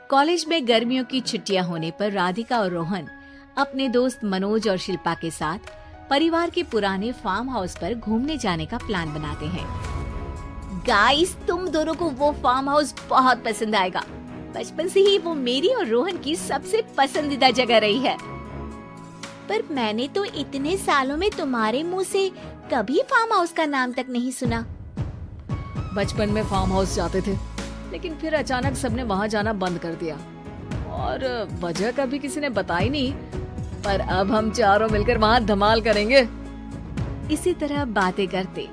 College में गर्मियों की छुट्टियां होने पर राधिका और रोहन अपने दोस्त मनोज और शिल्पा के साथ परिवार के पुराने फार्म हाउस पर घूमने जाने का प्लान बनाते हैं। गाइस, तुम दोनों को वो फार्म हाउस बहुत पसंद आएगा। बचपन से ही वो मेरी और रोहन की सबसे पसंदीदा जगह रही है। पर मैंने तो इतने सालों में तुम्हारे मुंह से कभी फार्म हाउस का नाम तक नहीं सुना। बचपन में फार्म हाउस जाते थे, लेकिन फिर अचानक सबने वहाँ जाना बंद कर दिया और वजह कभी किसी ने बताई नहीं। पर अब हम चारों मिलकर वहाँ धमाल करेंगे। इसी तरह बातें करते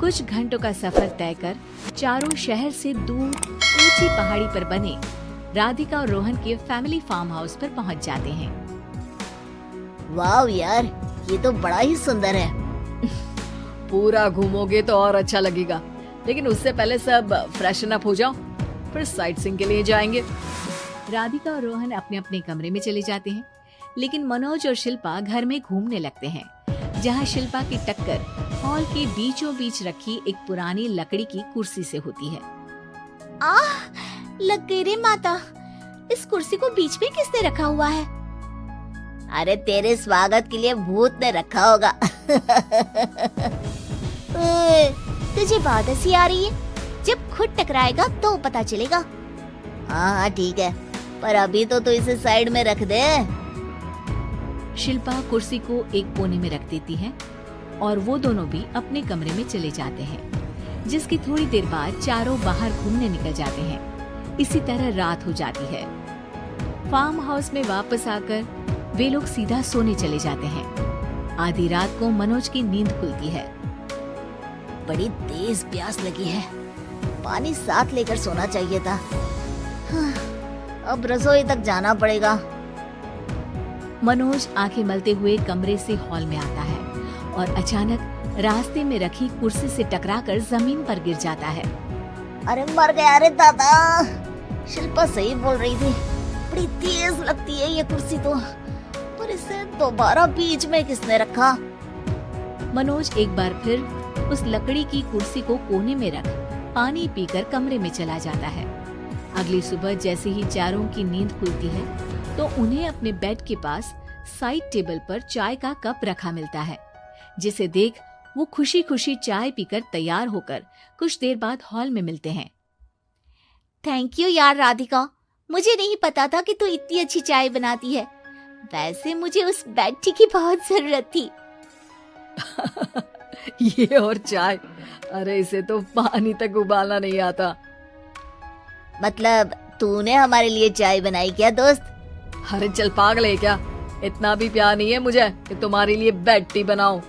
कुछ घंटों का सफर तय कर चारों शहर से दूर ऊंची पहाड़ी पर बने राधिका और रोहन के फैमिली फार्म हाउस पर पहुंच जाते हैं। वाव यार, ये तो बड़ा ही सुंदर है। पूरा घूमोगे तो और अच्छा लगेगा, लेकिन उससे पहले सब फ्रेशन अप हो जाओ, फिर साइट सीइंग के लिए जाएंगे। राधिका और रोहन अपने अपने कमरे में चले जाते हैं, लेकिन मनोज और शिल्पा घर में घूमने लगते हैं, जहां शिल्पा की टक्कर हॉल के बीचों बीच रखी एक पुरानी लकड़ी की कुर्सी से होती है। लग गई रे माता, इस कुर्सी को बीच में किसने रखा हुआ है? अरे तेरे स्वागत के लिए भूत ने रखा होगा। तुझे बात ऐसी आ रही है, जब खुद टकराएगा तो पता चलेगा। हाँ ठीक है, पर अभी तो तू इसे साइड में रख दे। शिल्पा कुर्सी को एक कोने में रख देती है और वो दोनों भी अपने कमरे में चले जाते हैं, जिसकी थोड़ी देर बाद चारों बाहर घूमने निकल जाते हैं। इसी तरह रात हो जाती है। फार्म हाउस में वापस आकर वे लोग सीधा सोने चले जाते हैं। आधी रात को मनोज की नींद खुलती है। बड़ी तेज प्यास लगी है, पानी साथ लेकर सोना चाहिए था। हाँ, अब रसोई तक जाना पड़ेगा। मनोज आंखें मलते हुए कमरे से हॉल में आता है और अचानक रास्ते में रखी कुर्सी से टकराकर जमीन पर गिर जाता है। अरे मर गया रे दादा। शिल्पा सही बोल रही थी, बड़ी तेज लगती है ये कुर्सी तो, पर इसे दोबारा बीच में किसने रखा? मनोज एक बार फिर उस लकड़ी की कुर्सी को कोने में रख पानी पीकर कमरे में चला जाता है। अगली सुबह जैसे ही चारों की नींद खुलती है तो उन्हें अपने बेड के पास साइड टेबल पर चाय का कप रखा मिलता है, जिसे देख वो खुशी खुशी चाय पीकर तैयार होकर कुछ देर बाद हॉल में मिलते हैं। थैंक यू यार राधिका, मुझे नहीं पता था कि तू इतनी अच्छी चाय बनाती है। वैसे मुझे उस बेड टी की बहुत जरूरत थी। ये और चाय, अरे इसे तो पानी तक उबालना नहीं आता। मतलब तूने हमारे लिए चाय बनाई क्या दोस्त? अरे चल पागल है क्या, इतना भी प्यार नहीं है मुझे कि तुम्हारे लिए बेड टी बनाऊं।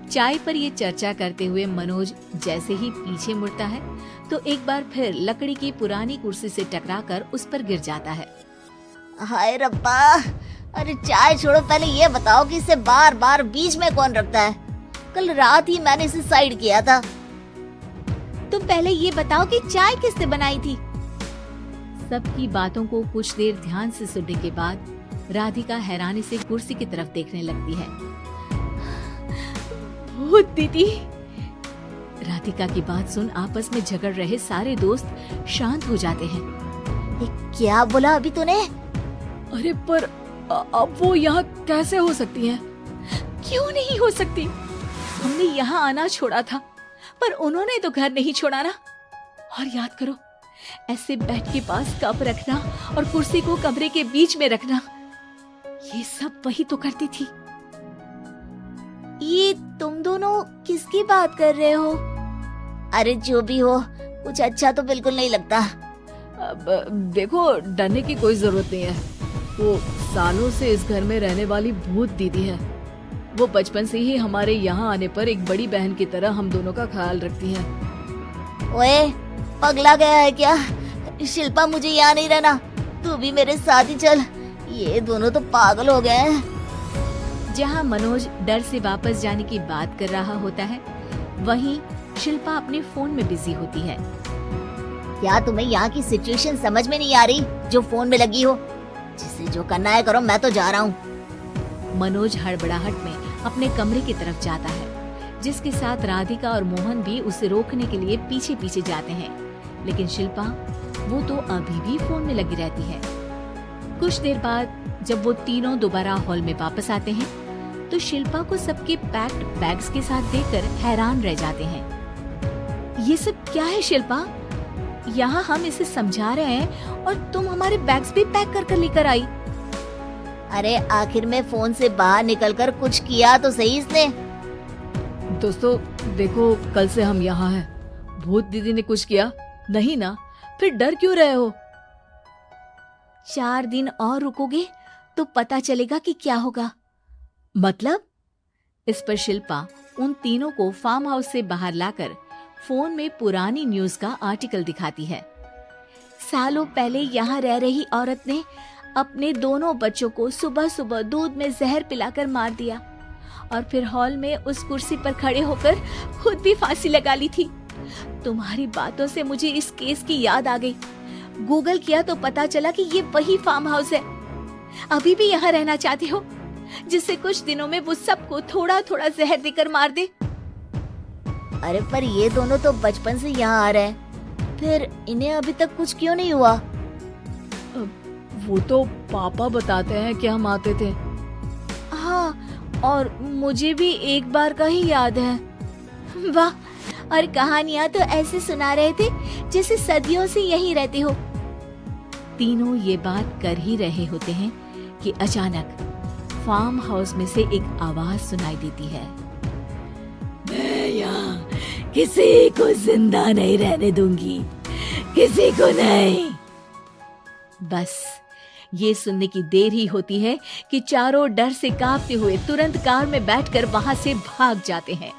चाय पर ये चर्चा करते हुए मनोज जैसे ही पीछे मुड़ता है तो एक बार फिर लकड़ी की पुरानी कुर्सी से टकराकर उस पर गिर जाता है। हाय रब्बा, अरे चाय छोड़ो, पहले ये बताओ कि इसे बार बार बीच में कौन रखता है? कल रात ही मैंने इसे साइड किया था। तुम पहले ये बताओ कि चाय किसने बनाई थी? सबकी बातों को कुछ देर ध्यान से सुनने के बाद राधिका हैरानी से कुर्सी की तरफ देखने लगती है। भूत दीदी। राधिका की बात सुन आपस में झगड़ रहे सारे दोस्त शांत हो जाते हैं। ये क्या बोला अभी तूने? अरे पर अब वो यहाँ कैसे हो सकती हैं? क्यों नहीं हो सकती? हमने यहाँ आना छोड़ा था, पर उन्होंने तो घर नहीं छोड़ा ना। और याद करो, ऐसे बेड के पास कप रखना और कुर्सी को कमरे के बीच में रखना, ये सब वही तो करती थी। ये तुम दोनों किसकी बात कर रहे हो? अरे जो भी हो, कुछ अच्छा तो बिल्कुल नहीं लगता। अब देखो, डरने की कोई जरूरत नहीं है। वो सालों से इस घर में रहने वाली भूत दीदी है। वो बचपन से ही हमारे यहाँ आने पर एक बड़ी बहन की तरह हम दोनों का ख्याल रखती है। ओए, पगला गया है क्या? शिल्पा, मुझे यहाँ नहीं रहना, तू भी मेरे साथ ही चल। ये दोनों तो पागल हो गए हैं। जहाँ मनोज डर से वापस जाने की बात कर रहा होता है, वहीं शिल्पा अपने फोन में बिजी होती है। क्या तुम्हें यहाँ की सिचुएशन समझ में नहीं आ रही जो फोन में लगी हो? जिसे जो करना है करो, मैं तो जा रहा हूँ। मनोज हड़बड़ाहट में अपने कमरे की तरफ जाता है, जिसके साथ राधिका और मोहन भी उसे रोकने के लिए पीछे पीछे जाते हैं, लेकिन शिल्पा वो तो अभी भी फोन में लगी रहती है। कुछ देर बाद जब वो तीनों दोबारा हॉल में वापस आते हैं तो शिल्पा को सबके पैक्ड बैग्स के साथ देखकर हैरान रह जाते हैं। ये सब क्या है शिल्पा? यहाँ हम इसे समझा रहे हैं और तुम हमारे बैग्स भी पैक कर कर लेकर आई। अरे आखिर में फोन से बाहर निकलकर कुछ किया तो सही इसने। दोस्तों देखो, कल से हम यहाँ हैं। भूत दीदी ने कुछ किया नहीं ना? फिर डर क्यों रहे हो? 4 दिन और रुकोगे तो पता चलेगा कि क्या होगा। मतलब? इस पर शिल्पा उन तीनों को फार्म हाउस से बाहर लाकर फोन में पुरानी न्यूज का आर्टिकल दिखाती है। सालों पहले यहाँ रह रही औरत ने अपने दोनों बच्चों को सुबह सुबह दूध में जहर पिलाकर मार दिया और फिर हॉल में उस कुर्सी पर खड़े होकर खुद भी फांसी लगा ली थी। तुम्हारी बातों से मुझे इस केस की याद आ गई। गूगल किया तो पता चला कि ये वही फार्म हाउस है। अभी भी यहाँ रहना चाहती हो, जिससे कुछ दिनों में वो सबको थोड़ा थोड़ा जहर देकर मार दे। अरे पर ये दोनों तो बचपन से यहाँ आ रहे हैं, फिर इन्हें अभी तक कुछ क्यों नहीं हुआ? वो तो पापा बताते हैं कि हम आते थे। हाँ, और मुझे भी एक बार का ही याद है। वाह, और कहानियाँ तो ऐसे सुना रहे थे जैसे सदियों से यहीं रहते हो। तीनों ये बात कर ही रहे होते हैं कि अचानक फार्म हाउस में से एक आवाज सुनाई देती है। मैं यहाँ किसी को जिंदा नहीं रहने दूंगी, किसी को नहीं। बस ये सुनने की देर ही होती है कि चारों डर से कांपते हुए तुरंत कार में बैठकर वहां से भाग जाते हैं।